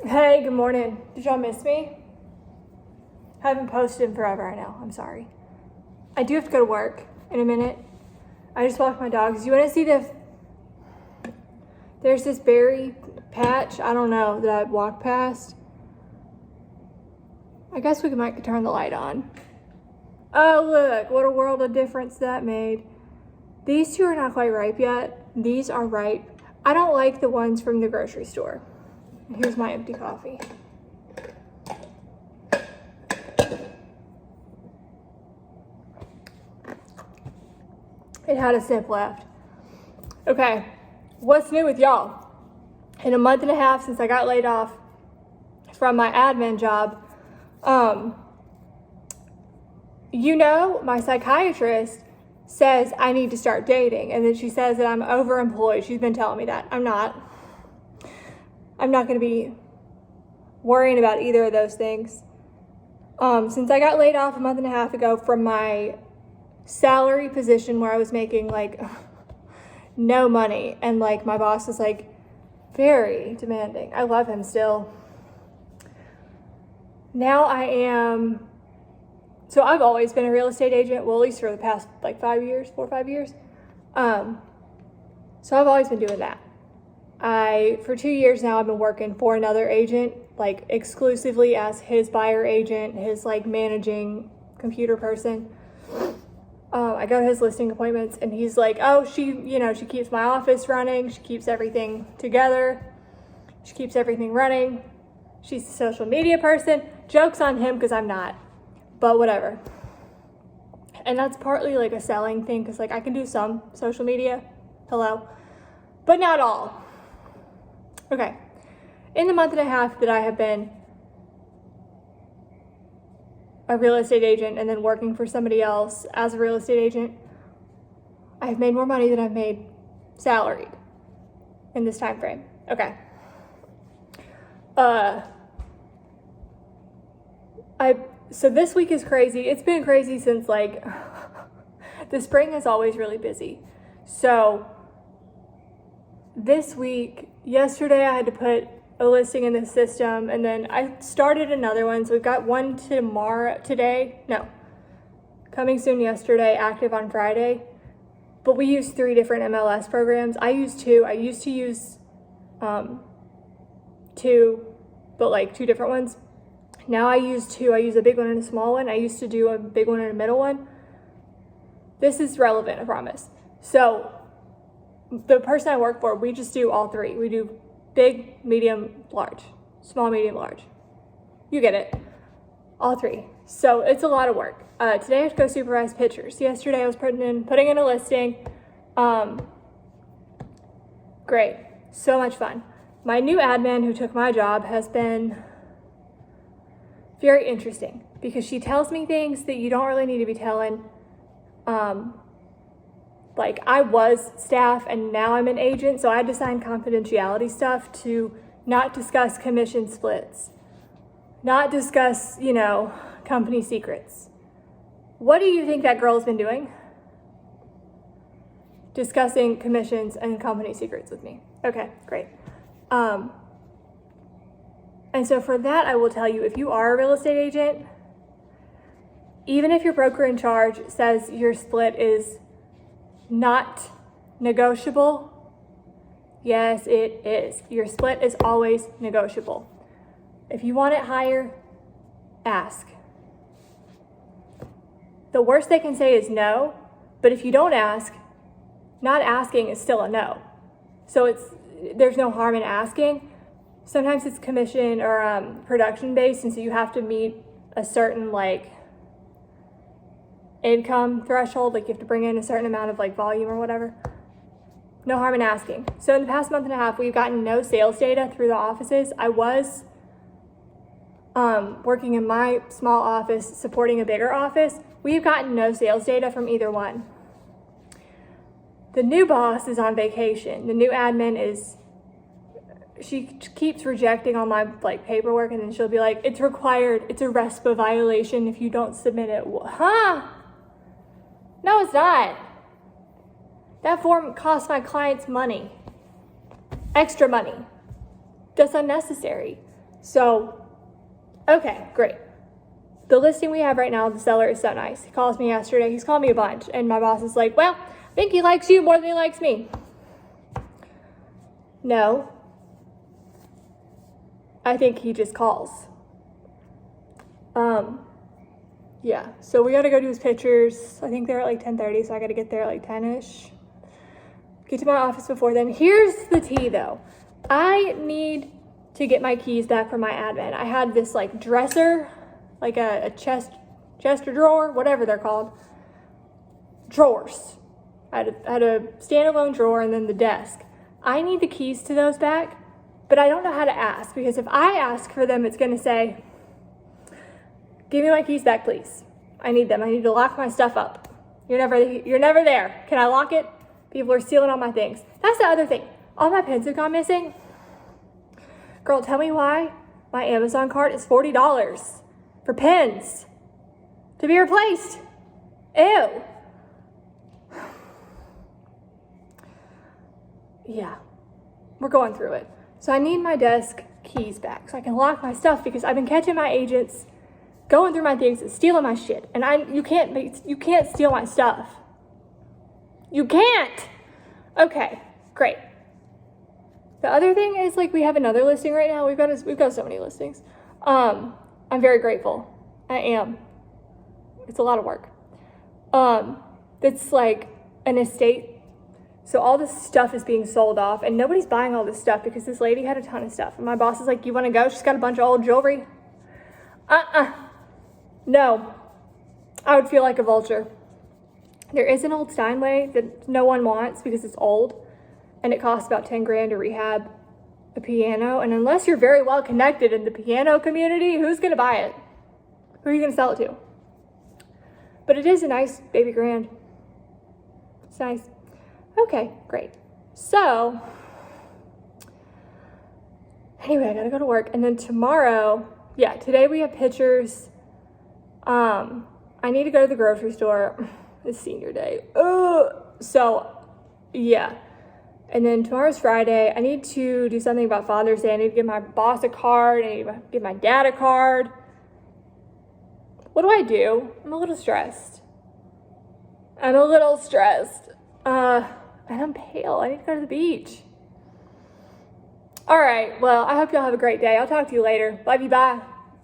Hey, good morning. Did y'all miss me? Haven't posted in forever, I know. I'm sorry. I do have to go to work in a minute. I just walked my dogs. You want to see there's this berry patch, I don't know, that I walked past. I guess we might turn the light on. Oh, look, what a world of difference that made. These two are not quite ripe yet. These are ripe. I don't like the ones from the grocery store. Here's my empty coffee. It had a sip left. Okay, what's new with y'all? In a month and a half since I got laid off from my admin job, my psychiatrist says I need to start dating, and then she says that I'm overemployed. She's been telling me that. I'm not going to be worrying about either of those things. Since I got laid off a month and a half ago from my salary position where I was making like no money, and like my boss was like very demanding. I love him still. Now I've always been a real estate agent, well, at least for the past like 4 or 5 years. So I've always been doing that. For 2 years now, I've been working for another agent, like exclusively as his buyer agent, his like managing computer person. I go to his listing appointments and he's like, oh, she keeps my office running. She keeps everything together. She keeps everything running. She's a social media person. Joke's on him because I'm not, but whatever. And that's partly like a selling thing because like I can do some social media, but not all. Okay, in the month and a half that I have been a real estate agent and then working for somebody else as a real estate agent, I've made more money than I've made salaried in this time frame. Okay. So this week is crazy. It's been crazy since like the spring is always really busy. So this week, yesterday I had to put a listing in the system, and then I started another one. So we've got one coming soon yesterday, active on Friday. But we use 3 different MLS programs. I use 2. I used to use 2, but like 2 different ones. Now I use 2. I use a big one and a small one. I used to do a big one and a middle one. This is relevant, I promise. So the person I work for, we just do all 3. We do big, medium, large, small, medium, large. You get it. All 3. So it's a lot of work. Today I have to go supervise pictures. Yesterday I was putting in a listing. Great. So much fun. My new admin who took my job has been very interesting because she tells me things that you don't really need to be telling. Like I was staff and now I'm an agent, so I had to sign confidentiality stuff to not discuss commission splits, not discuss, company secrets. What do you think that girl's been doing? Discussing commissions and company secrets with me. Okay, great. And so for that, I will tell you, if you are a real estate agent, even if your broker in charge says your split is not negotiable, yes, it is. Your split is always negotiable. If you want it higher, ask. The worst they can say is no, but if you don't ask, not asking is still a no. So there's no harm in asking. Sometimes it's commission or production based, and so you have to meet a certain like income threshold, like you have to bring in a certain amount of like volume or whatever. No harm in asking. So in the past month and a half, we've gotten no sales data through the offices. I was working in my small office, supporting a bigger office. We've gotten no sales data from either one. The new boss is on vacation. The new admin she keeps rejecting all my like paperwork, and then she'll be like, it's required, it's a RESPA violation if you don't submit it. Huh? No, it's not. That form costs my clients money. Extra money. That's unnecessary. So, okay, great. The listing we have right now, the seller is so nice. He calls me yesterday. He's called me a bunch. And my boss is like, well, I think he likes you more than he likes me. No. I think he just calls. Yeah. So we got to go do his pictures. I think they're at like 10:30, so I got to get there at like 10-ish. Get to my office before then. Here's the tea, though. I need to get my keys back from my admin. I had this like dresser, like a chest or drawer, whatever they're called. Drawers. I had a standalone drawer and then the desk. I need the keys to those back, but I don't know how to ask, because if I ask for them, it's going to say, give me my keys back, please. I need them. I need to lock my stuff up. You're never there. Can I lock it? People are stealing all my things. That's the other thing. All my pens have gone missing. Girl, tell me why my Amazon cart is $40 for pens to be replaced. Ew. Yeah, we're going through it. So I need my desk keys back so I can lock my stuff, because I've been catching my agents going through my things and stealing my shit. And you can't steal my stuff. You can't. Okay, great. The other thing is, like, we have another listing right now. We've got so many listings. I'm very grateful. I am. It's a lot of work. It's like an estate. So all this stuff is being sold off, and nobody's buying all this stuff because this lady had a ton of stuff. And my boss is like, you want to go? She's got a bunch of old jewelry. No. I would feel like a vulture. There is an old Steinway that no one wants because it's old, and it costs about 10 grand to rehab a piano. And unless you're very well connected in the piano community, who's going to buy it? Who are you going to sell it to? But it is a nice baby grand. It's nice. Okay, great. So, anyway, I gotta go to work. And then tomorrow, today we have pictures. I need to go to the grocery store. It's senior day. So, yeah. And then tomorrow's Friday. I need to do something about Father's Day. I need to give my boss a card. I need to give my dad a card. What do? I'm a little stressed. And I'm pale. I need to go to the beach. All right. Well, I hope y'all have a great day. I'll talk to you later. Love you. Bye.